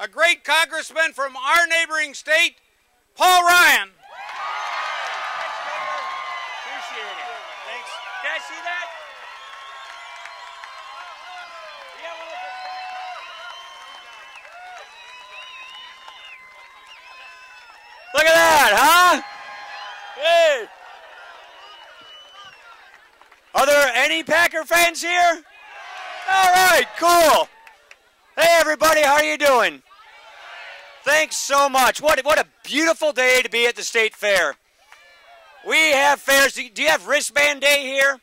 a great congressman from our neighboring state, Paul Ryan. Appreciate it. Thanks. Can I see that? Look at that, huh? Hey. Are there any Packer fans here? All right, cool. Hey, everybody, how are you doing? Thanks so much. What a beautiful day to be at the State Fair. We have fairs. Do you have wristband day here?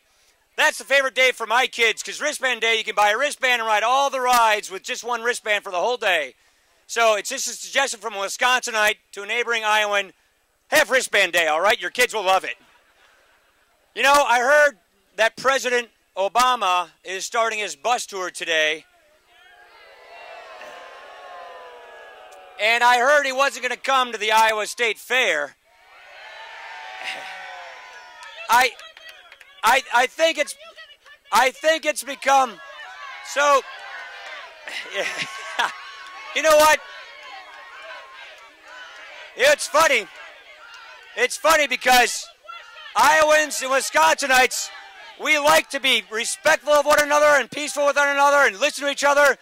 That's the favorite day for my kids, because wristband day, you can buy a wristband and ride all the rides with just one wristband for the whole day. So it's just a suggestion from a Wisconsinite to a neighboring Iowan. Have wristband day, all right? Your kids will love it. You know, I heard that President Obama is starting his bus tour today. And I heard he wasn't going to come to the Iowa State Fair. I think it's become so. You know what? It's funny. It's funny because Iowans and Wisconsinites, we like to be respectful of one another and peaceful with one another and listen to each other.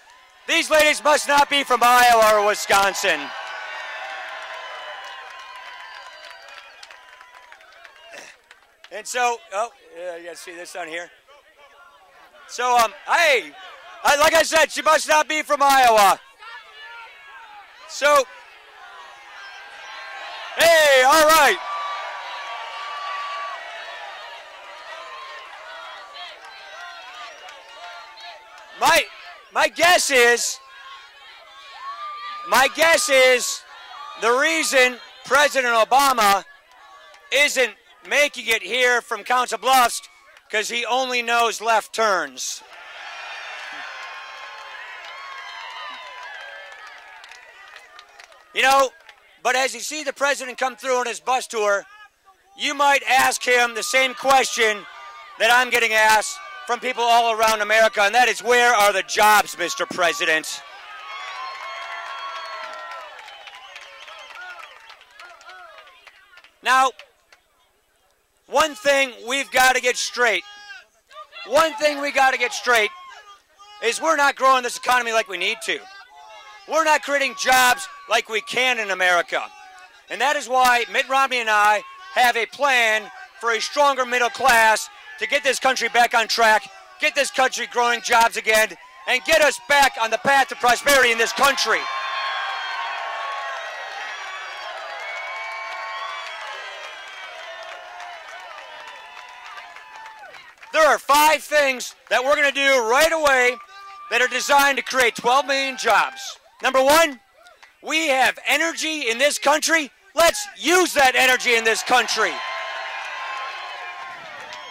These ladies must not be from Iowa or Wisconsin. And so, oh, yeah, you gotta see this on here. So, hey, like I said, she must not be from Iowa. So, hey, all right. My guess is the reason President Obama isn't making it here from Council Bluffs because he only knows left turns. You know, but as you see the president come through on his bus tour, you might ask him the same question that I'm getting asked from people all around America, and that is, where are the jobs, Mr. President? Now, one thing we've got to get straight. Is we're not growing this economy like we need to. We're not creating jobs like we can in America. And that is why Mitt Romney and I have a plan for a stronger middle class to get this country back on track, get this country growing jobs again, and get us back on the path to prosperity in this country. There are 5 things that we're going to do right away that are designed to create 12 million jobs. Number 1, we have energy in this country. Let's use that energy in this country.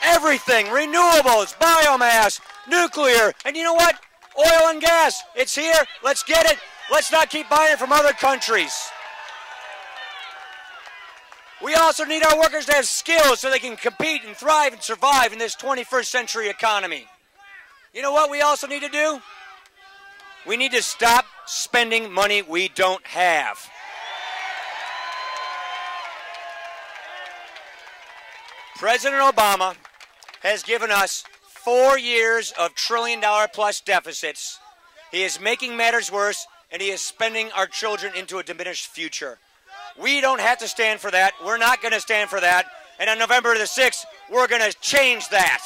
Everything, renewables, biomass, nuclear, and you know what? Oil and gas, it's here. Let's get it. Let's not keep buying it from other countries. We also need our workers to have skills so they can compete and thrive and survive in this 21st century economy. You know what we also need to do? We need to stop spending money we don't have. President Obama has given us 4 years of trillion-dollar-plus deficits. He is making matters worse, and he is spending our children into a diminished future. We don't have to stand for that. We're not going to stand for that. And on November the 6th, we're going to change that.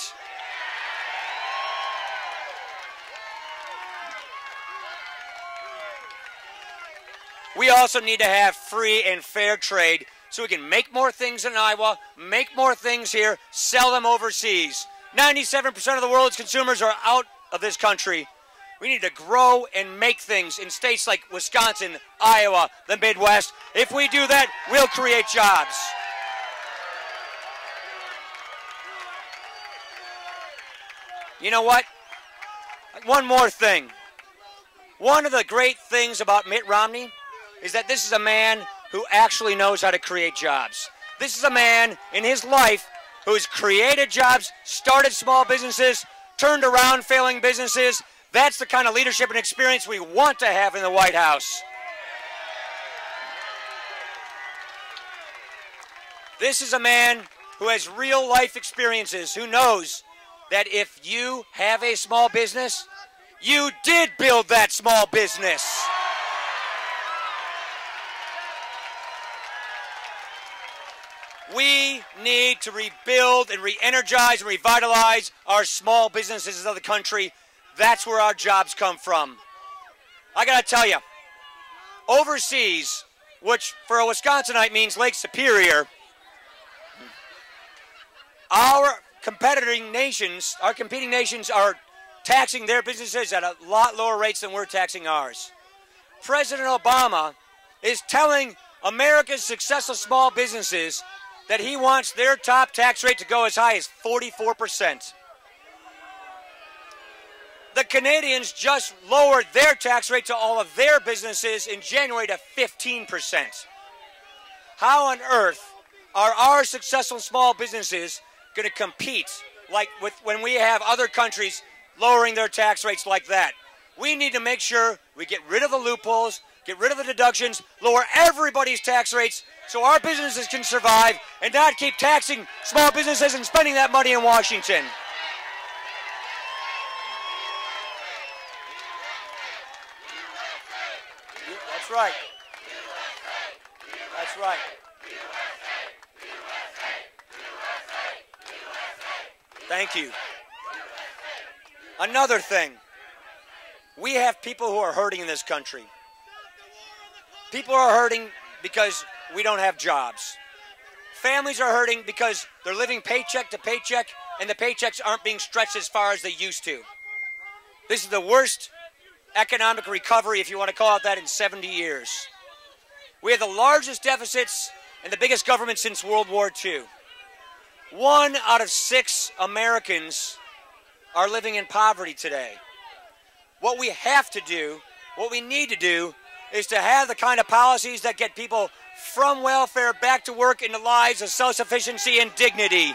We also need to have free and fair trade so we can make more things in Iowa, make more things here, sell them overseas. 97% of the world's consumers are out of this country. We need to grow and make things in states like Wisconsin, Iowa, the Midwest. If we do that, we'll create jobs. You know what? One more thing. One of the great things about Mitt Romney is that this is a man who actually knows how to create jobs. This is a man in his life who's created jobs, started small businesses, turned around failing businesses. That's the kind of leadership and experience we want to have in the White House. This is a man who has real life experiences, who knows that if you have a small business, you did build that small business. We need to rebuild and re-energize and revitalize our small businesses of the country. That's where our jobs come from. I gotta tell you, overseas, which for a Wisconsinite means Lake Superior, our competing nations are taxing their businesses at a lot lower rates than we're taxing ours. President Obama is telling America's successful small businesses that he wants their top tax rate to go as high as 44%. The Canadians just lowered their tax rate to all of their businesses in January to 15%. How on earth are our successful small businesses going to compete when we have other countries lowering their tax rates like that? We need to make sure we get rid of the loopholes, get rid of the deductions, lower everybody's tax rates so our businesses can survive and not keep taxing small businesses and spending that money in Washington. That's right. That's right. Thank you. Another thing, we have people who are hurting in this country. People are hurting because we don't have jobs. Families are hurting because they're living paycheck to paycheck and the paychecks aren't being stretched as far as they used to. This is the worst economic recovery, if you want to call it that, in 70 years. We have the largest deficits and the biggest government since World War II. 1 out of 6 Americans are living in poverty today. What we have to do, what we need to do, is to have the kind of policies that get people from welfare back to work into lives of self-sufficiency and dignity.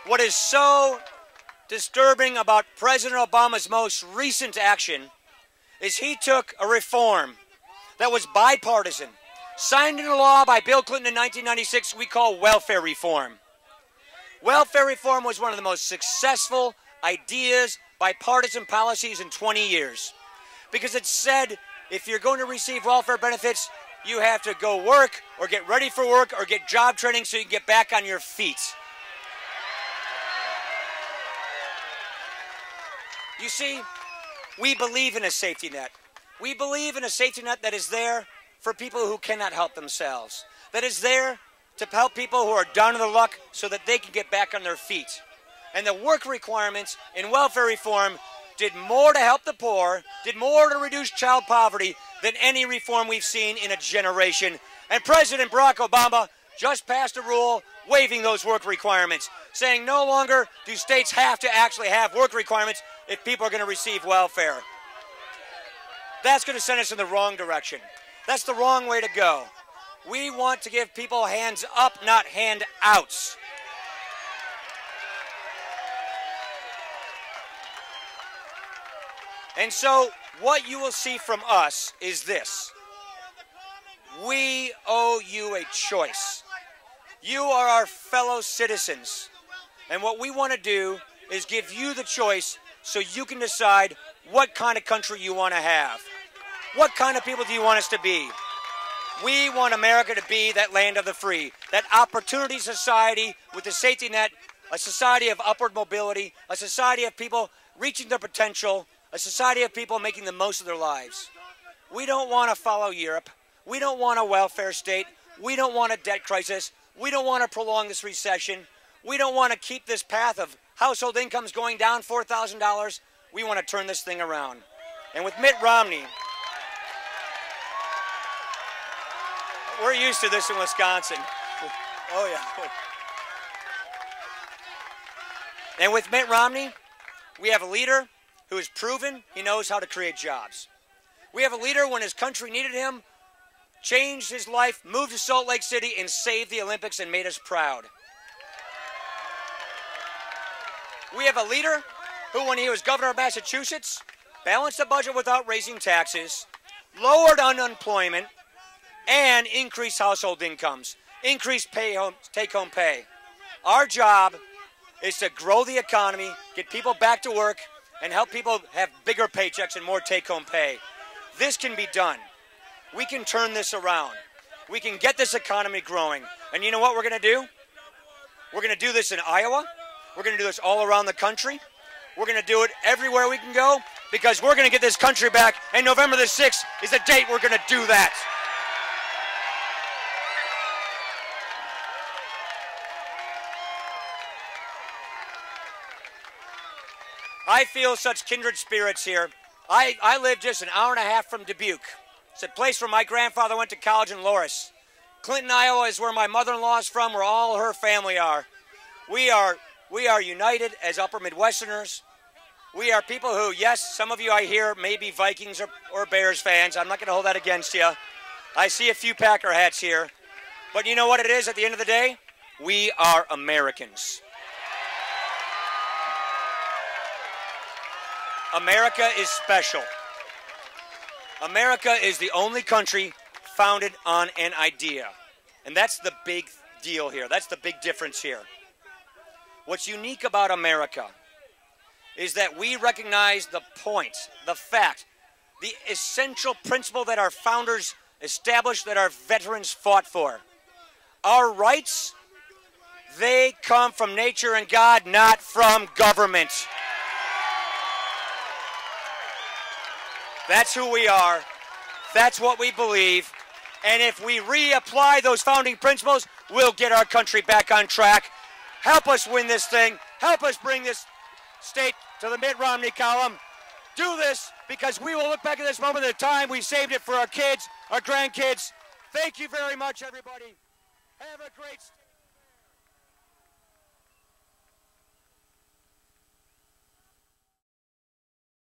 What is so disturbing about President Obama's most recent action is he took a reform that was bipartisan, signed into law by Bill Clinton in 1996, we call welfare reform. Welfare reform was one of the most successful ideas, bipartisan policies in 20 years. Because it said if you're going to receive welfare benefits, you have to go work or get ready for work or get job training so you can get back on your feet. You see, we believe in a safety net. We believe in a safety net that is there for people who cannot help themselves, that is there to help people who are down on their luck so that they can get back on their feet. And the work requirements in welfare reform did more to help the poor, did more to reduce child poverty than any reform we've seen in a generation. And President Barack Obama just passed a rule waiving those work requirements, saying no longer do states have to actually have work requirements if people are going to receive welfare. That's going to send us in the wrong direction. That's the wrong way to go. We want to give people hands up, not handouts. And so what you will see from us is this. We owe you a choice. You are our fellow citizens. And what we want to do is give you the choice so you can decide what kind of country you want to have. What kind of people do you want us to be? We want America to be that land of the free, that opportunity society with a safety net, a society of upward mobility, a society of people reaching their potential, a society of people making the most of their lives. We don't want to follow Europe. We don't want a welfare state. We don't want a debt crisis. We don't want to prolong this recession. We don't want to keep this path of household incomes going down $4,000. We want to turn this thing around. And with Mitt Romney, we're used to this in Wisconsin. Oh, yeah. And with Mitt Romney, we have a leader who has proven he knows how to create jobs. We have a leader, when his country needed him, changed his life, moved to Salt Lake City, and saved the Olympics and made us proud. We have a leader who, when he was governor of Massachusetts, balanced the budget without raising taxes, lowered unemployment, and increased household incomes, increased take-home pay. Our job is to grow the economy, get people back to work, and help people have bigger paychecks and more take-home pay. This can be done. We can turn this around. We can get this economy growing. And you know what we're going to do? We're going to do this in Iowa. We're going to do this all around the country. We're going to do it everywhere we can go because we're going to get this country back. And November the 6th is the date we're going to do that. I feel such kindred spirits here. I live just an hour and a half from Dubuque. It's a place where my grandfather went to college in Loris. Clinton, Iowa is where my mother-in-law is from, where all her family are. We are united as Upper Midwesterners. We are people who, yes, some of you I hear may be Vikings or Bears fans. I'm not going to hold that against you. I see a few Packer hats here. But you know what it is at the end of the day? We are Americans. America is special. America is the only country founded on an idea. And that's the big deal here. That's the big difference here. What's unique about America is that we recognize the point, the fact, the essential principle that our founders established, that our veterans fought for. Our rights, they come from nature and God, not from government. That's who we are. That's what we believe. And if we reapply those founding principles, we'll get our country back on track. Help us win this thing. Help us bring this state to the Mitt Romney column. Do this because we will look back at this moment in time. We saved it for our kids, our grandkids. Thank you very much, everybody. Have a great